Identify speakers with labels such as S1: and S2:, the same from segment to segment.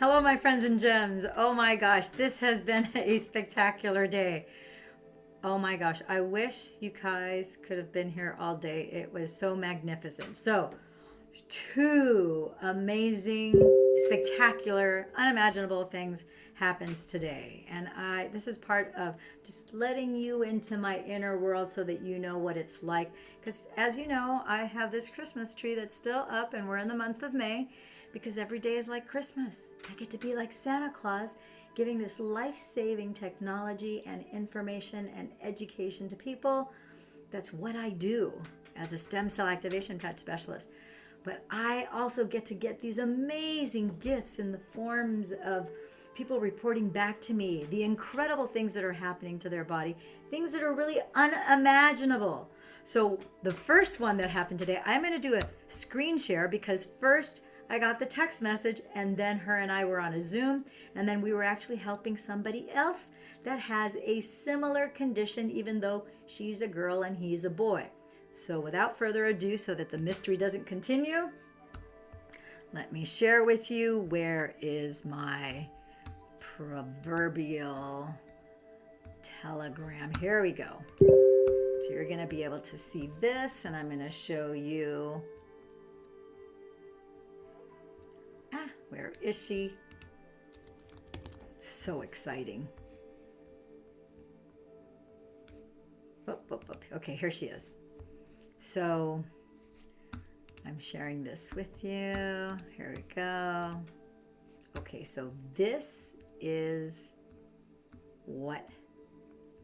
S1: Hello, my friends and gems. Oh my gosh, this has been a spectacular day. Oh my gosh, I wish you guys could have been here all day. It was so magnificent. So, two amazing, spectacular, unimaginable things happened today. And this is part of just letting you into my inner world so that you know what it's like. Because as you know, I have this Christmas tree that's still up and we're in the month of May because every day is like Christmas. I get to be like Santa Claus, giving this life-saving technology and information and education to people. That's what I do as a stem cell activation pet specialist. But I also get to get these amazing gifts in the forms of people reporting back to me the incredible things that are happening to their body, things that are really unimaginable. So the first one that happened today, I'm going to do a screen share because first I got the text message and then her and I were on a Zoom and then we were actually helping somebody else that has a similar condition even though she's a girl and he's a boy. So without further ado, so that the mystery doesn't continue, let me share with you where is my proverbial telegram. Here we go. So you're going to be able to see this and I'm going to show you. Where is she? So exciting. Okay, here she is. So I'm sharing this with you. Here we go. Okay, so this is what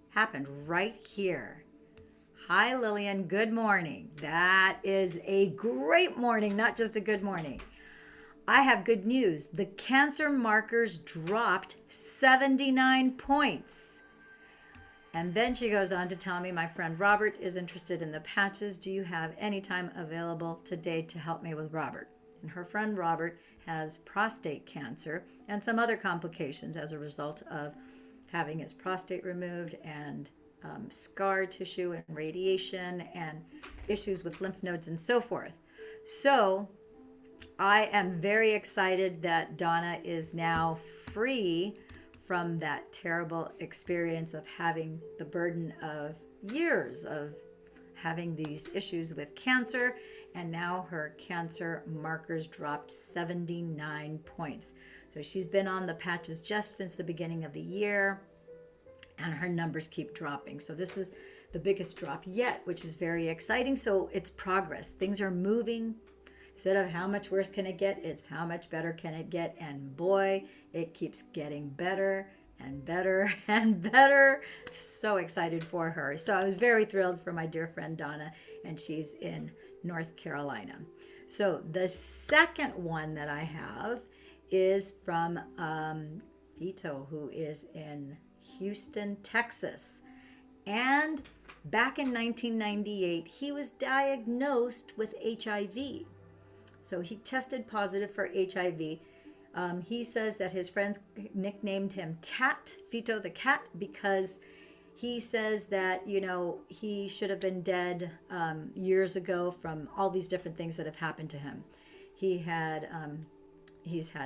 S1: happened right here. Hi, Lillian. Good morning. That is a great morning, not just a good morning. I have good news. The cancer markers dropped 79 points. And then she goes on to tell me, my friend Robert is interested in the patches. Do you have any time available today to help me with Robert? And her friend Robert has prostate cancer and some other complications as a result of having his prostate removed and scar tissue and radiation and issues with lymph nodes and so forth. So I am very excited that Donna is now free from that terrible experience of having the burden of years of having these issues with cancer, and now her cancer markers dropped 79 points. So she's been on the patches just since the beginning of the year, and her numbers keep dropping. So this is the biggest drop yet, which is very exciting. So it's progress. Things are moving. Instead of how much worse can it get, it's how much better can it get. And boy, it keeps getting better and better and better. So excited for her. So I was very thrilled for my dear friend Donna, and she's in North Carolina. So the second one that I have is from Vito, who is in Houston, Texas. And back in 1998, he was diagnosed with HIV. So he tested positive for HIV. He says that his friends nicknamed him Cat, Vito the Cat, because he says that, you know, he should have been dead years ago from all these different things that have happened to him. He's had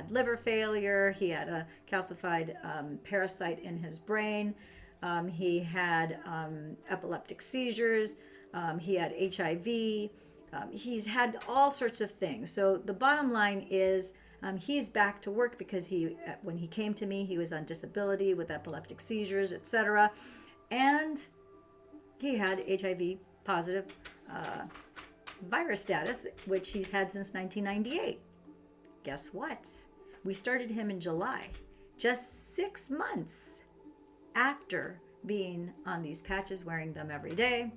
S1: liver failure. He had a calcified parasite in his brain. He had epileptic seizures. He had HIV. He's had all sorts of things. So the bottom line is he's back to work because when he came to me, he was on disability with epileptic seizures, etc. And he had HIV positive virus status, which he's had since 1998. Guess what? We started him in July, just 6 months after being on these patches, wearing them every day.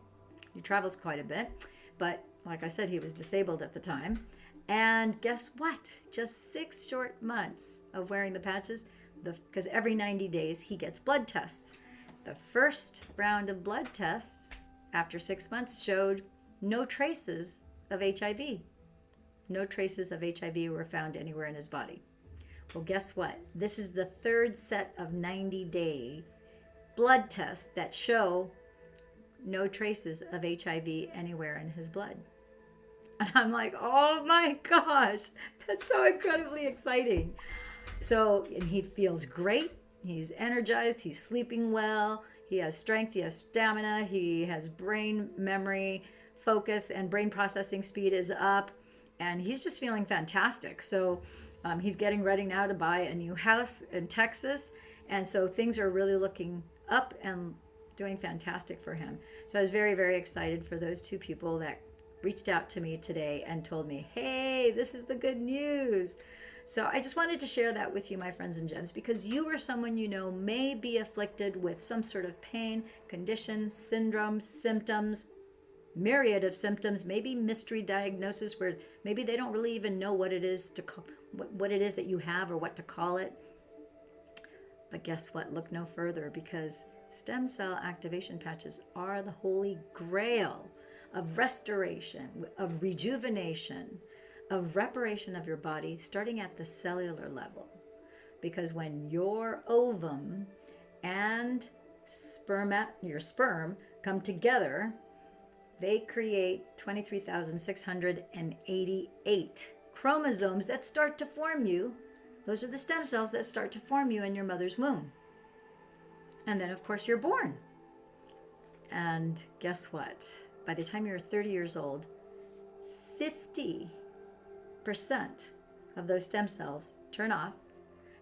S1: He travels quite a bit, but like I said, he was disabled at the time. And guess what? Just 6 short months of wearing the patches, because every 90 days he gets blood tests. The first round of blood tests after 6 months showed no traces of HIV. No traces of HIV were found anywhere in his body. Well, guess what? This is the third set of 90-day blood tests that show no traces of HIV anywhere in his blood. And I'm like, oh my gosh, that's so incredibly exciting. So, and he feels great. He's energized. He's sleeping well. He has strength. He has stamina. He has brain memory, focus, and brain processing speed is up. And he's just feeling fantastic. So, he's getting ready now to buy a new house in Texas. And so things are really looking up and doing fantastic for him. So I was very, very excited for those two people that reached out to me today and told me, hey, this is the good news. So I just wanted to share that with you, my friends and gems, because you or someone you know may be afflicted with some sort of pain, condition, syndrome, symptoms, myriad of symptoms, maybe mystery diagnosis where maybe they don't really even know what it is to call, what it is that you have or what to call it. But guess what? Look no further, because stem cell activation patches are the holy grail of restoration, of rejuvenation, of reparation of your body, starting at the cellular level. Because when your ovum and your sperm come together, they create 23,688 chromosomes that start to form you. Those are the stem cells that start to form you in your mother's womb. And then, of course, you're born. And guess what? By the time you're 30 years old, 50% of those stem cells turn off.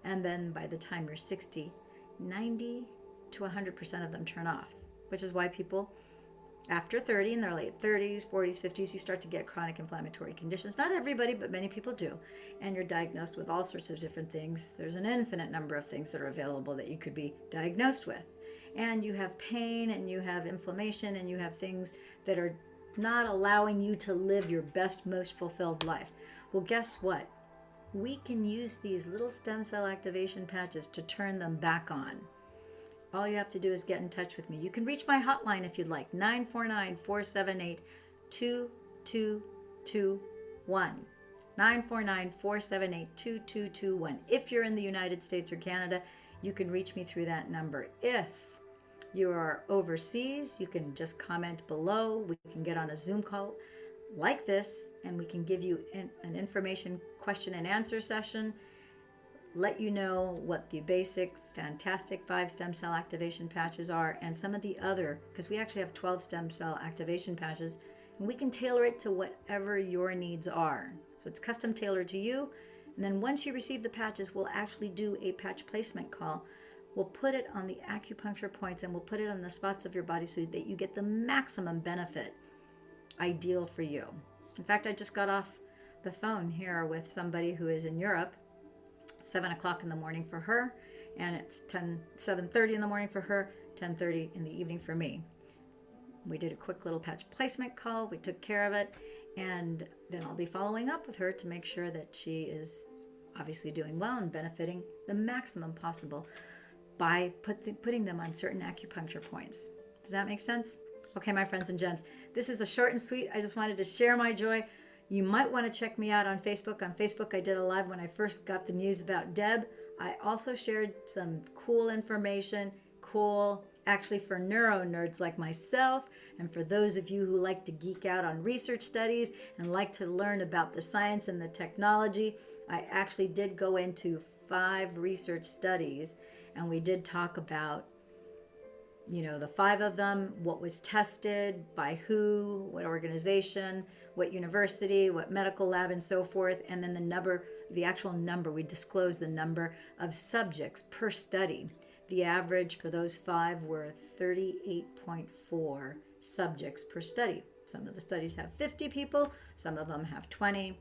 S1: And then by the time you're 60, 90 to 100% of them turn off, which is why people after 30, in their late 30s, 40s, 50s, you start to get chronic inflammatory conditions. Not everybody, but many people do. And you're diagnosed with all sorts of different things. There's an infinite number of things that are available that you could be diagnosed with. And you have pain, and you have inflammation, and you have things that are not allowing you to live your best, most fulfilled life. Well, guess what? We can use these little stem cell activation patches to turn them back on. All you have to do is get in touch with me. You can reach my hotline if you'd like, 949-478-2221. 949-478-2221. If you're in the United States or Canada, you can reach me through that number. If you are overseas, you can just comment below. We can get on a Zoom call like this, and we can give you an information question and answer session, let you know what the basic fantastic 5 stem cell activation patches are, and some of the other, because we actually have 12 stem cell activation patches, and we can tailor it to whatever your needs are. So it's custom tailored to you. And then once you receive the patches, we'll actually do a patch placement call. We'll put it on the acupuncture points, and we'll put it on the spots of your body so that you get the maximum benefit, ideal for you. In fact, I just got off the phone here with somebody who is in Europe, 7 o'clock in the morning for her, and it's 7:30 in the morning for her, 10:30 in the evening for me. We did a quick little patch placement call. We took care of it, and then I'll be following up with her to make sure that she is obviously doing well and benefiting the maximum possible by putting them on certain acupuncture points. Does that make sense? Okay, my friends and gents, this is a short and sweet. I just wanted to share my joy. You might want to check me out on Facebook. On Facebook, I did a live when I first got the news about Deb. I also shared some cool information, actually for neuro nerds like myself, and for those of you who like to geek out on research studies and like to learn about the science and the technology. I actually did go into 5 research studies, and we did talk about, the 5 of them, what was tested, by who, what organization, what university, what medical lab, and so forth. And then the actual number, we disclosed the number of subjects per study. The average for those 5 were 38.4 subjects per study. Some of the studies have 50 people, some of them have 20,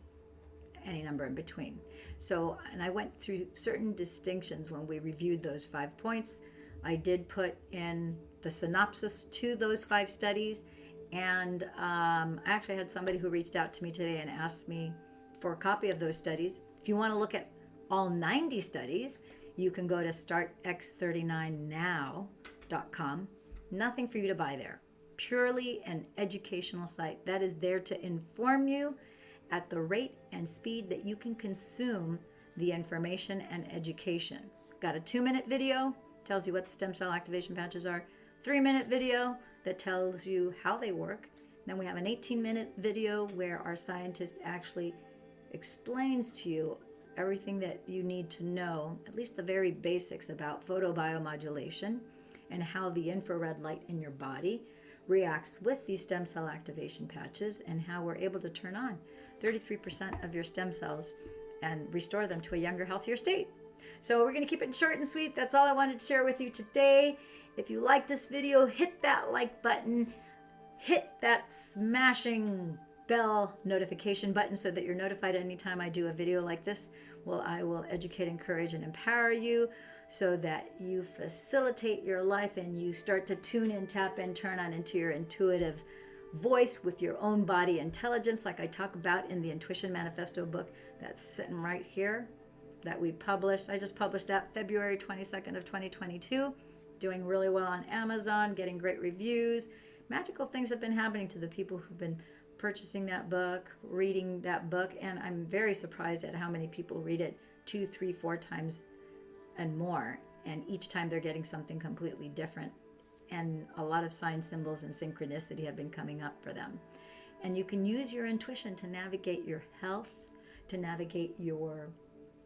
S1: any number in between. So, and I went through certain distinctions when we reviewed those 5 points. I did put in the synopsis to those 5 studies, and I actually had somebody who reached out to me today and asked me for a copy of those studies. If you want to look at all 90 studies, you can go to startx39now.com. Nothing for you to buy there. Purely an educational site that is there to inform you at the rate and speed that you can consume the information and education. Got a 2-minute video, tells you what the stem cell activation patches are. 3-minute video that tells you how they work. Then we have an 18-minute video where our scientist actually explains to you everything that you need to know, at least the very basics about photobiomodulation and how the infrared light in your body reacts with these stem cell activation patches, and how we're able to turn on 33% of your stem cells and restore them to a younger, healthier state. So we're going to keep it short and sweet. That's all I wanted to share with you today. If you like this video, hit that like button, hit that smashing bell notification button so that you're notified anytime I do a video like this. Well, I will educate, encourage, and empower you so that you facilitate your life and you start to tune in, tap in, turn on into your intuitive voice with your own body intelligence, like I talk about in the Intuition Manifesto book that's sitting right here that we published. I just published that February 22nd of 2022, doing really well on Amazon, getting great reviews. Magical things have been happening to the people who've been purchasing that book, reading that book, and I'm very surprised at how many people read it 2, 3, 4 times and more, and each time they're getting something completely different, and a lot of signs, symbols, and synchronicity have been coming up for them. And you can use your intuition to navigate your health, to navigate your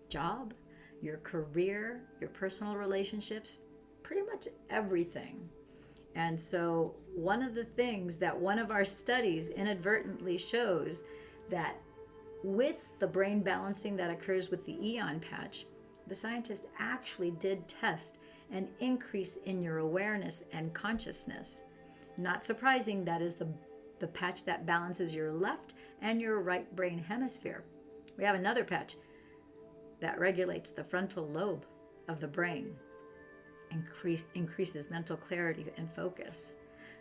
S1: job, your career, your personal relationships, pretty much everything. And so one of the things that one of our studies inadvertently shows, that with the brain balancing that occurs with the Eon patch, the scientists actually did test an increase in your awareness and consciousness. Not surprising, that is the patch that balances your left and your right brain hemisphere. We have another patch that regulates the frontal lobe of the brain, increases mental clarity and focus.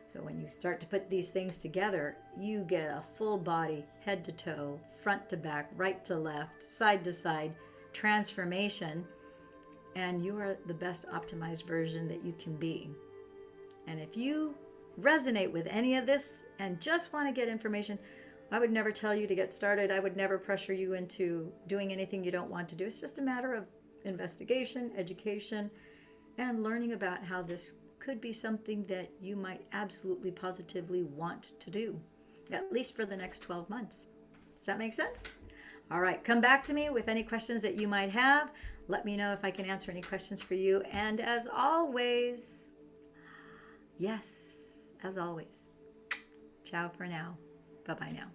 S1: So when you start to put these things together, you get a full body, head to toe, front to back, right to left, side to side transformation, and you are the best optimized version that you can be. And if you resonate with any of this and just want to get information, I would never tell you to get started. I would never pressure you into doing anything you don't want to do. It's just a matter of investigation, education, and learning about how this could be something that you might absolutely positively want to do, at least for the next 12 months. Does that make sense? All right, come back to me with any questions that you might have. Let me know if I can answer any questions for you. And as always, yes, as always, ciao for now. Bye-bye now.